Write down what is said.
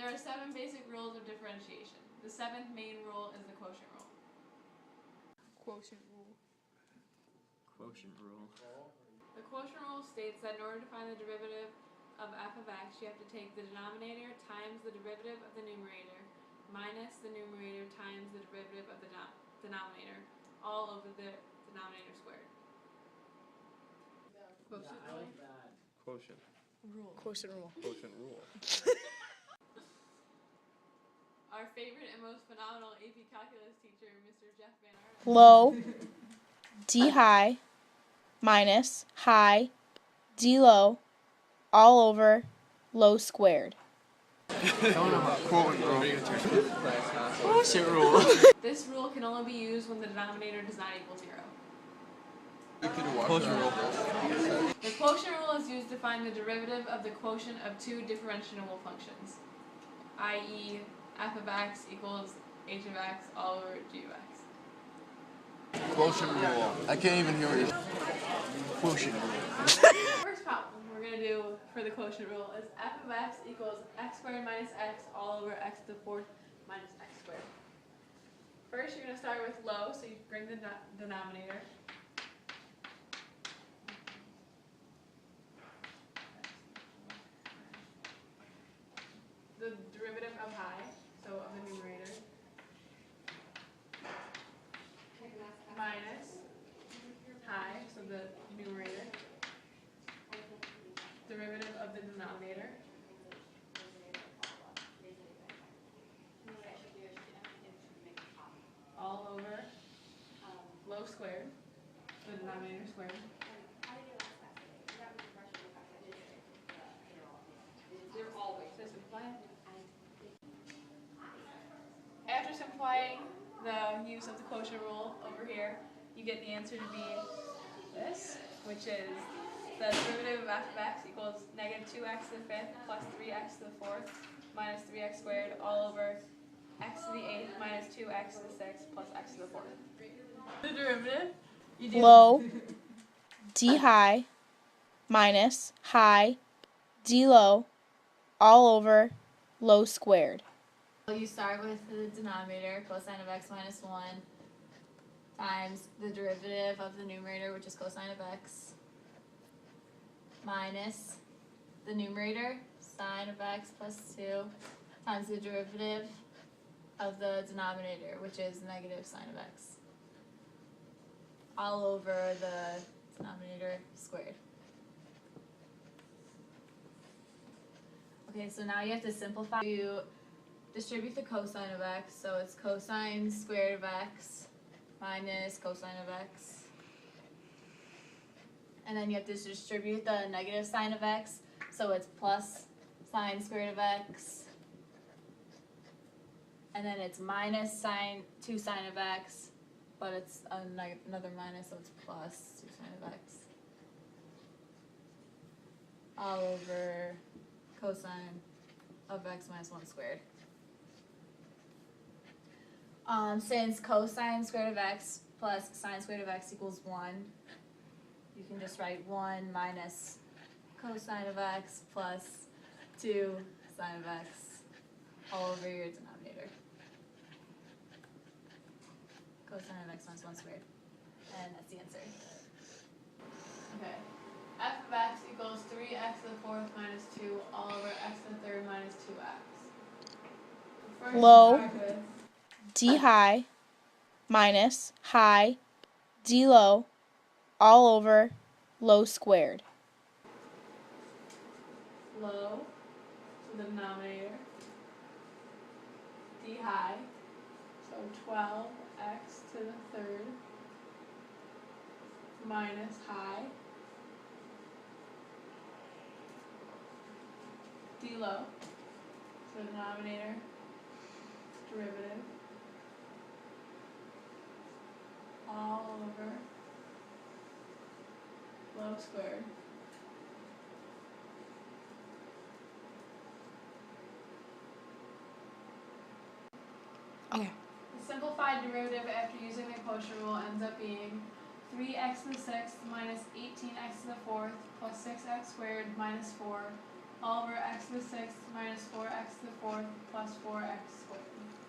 There are 7 basic rules of differentiation. The 7th main rule is the quotient rule. Quotient rule. Quotient rule. The quotient rule states that in order to find the derivative of f of x, you have to take the denominator times the derivative of the numerator minus the numerator times the derivative of the denominator, all over the denominator squared. Quotient rule. Quotient. Rule. Quotient rule. Quotient rule. Our favorite and most phenomenal AP calculus teacher, Mr. Jeff Van Arnold. Low, D high, minus, high, D low, all over, low squared. Quotient rule. Quotient rule. This rule can only be used when the denominator does not equal 0. Quotient rule. The quotient rule is used to find the derivative of the quotient of 2 differentiable functions, i.e. f of x equals h of x all over g of x. Quotient rule. I can't even hear you. Quotient rule. First problem we're going to do for the quotient rule is f of x equals x squared minus x all over x to the 4th minus x squared. First you're going to start with low, so you bring the denominator. The derivative of high, so of the numerator, minus high, so the numerator, derivative of the denominator, all over low squared, the denominator squared. They're always simplifying. After simplifying the use of the quotient rule over here, you get the answer to be this, which is the derivative of f of x equals negative 2x to the 5th plus 3x to the 4th minus 3x squared all over x to the 8th minus 2x to the 6th plus x to the 4th. The derivative, you do Low, D high, minus, high, D low, all over, low squared. You start with the denominator, cosine of x minus 1, times the derivative of the numerator, which is cosine of x, minus the numerator, sine of x plus 2, times the derivative of the denominator, which is negative sine of x, all over the denominator squared. Okay, so now you have to simplify. You distribute the cosine of x, so it's cosine squared of x minus cosine of x. And then you have to distribute the negative sine of x, so it's plus sine squared of x. And then it's minus sine 2 sine of x, but it's another minus, so it's plus 2 sine of x. All over cosine of x minus 1 squared. Since cosine squared of x plus sine squared of x equals 1, you can just write 1 minus cosine of x plus 2 sine of x all over your denominator. Cosine of x minus 1 squared. And that's the answer. Okay. F of x equals 3x to the 4th minus 2 all over x to the 3rd minus 2x. First Low, start with D high, minus, high, D low, all over, low squared. low, so the denominator, d high, so 12x to the 3rd minus high, d low, so denominator, derivative, all over low squared. Okay. The simplified derivative after using the quotient rule ends up being 3x to the 6th minus 18x to the 4th plus 6x squared minus 4 all over x to the 6th minus 4x to the 4th plus 4x squared.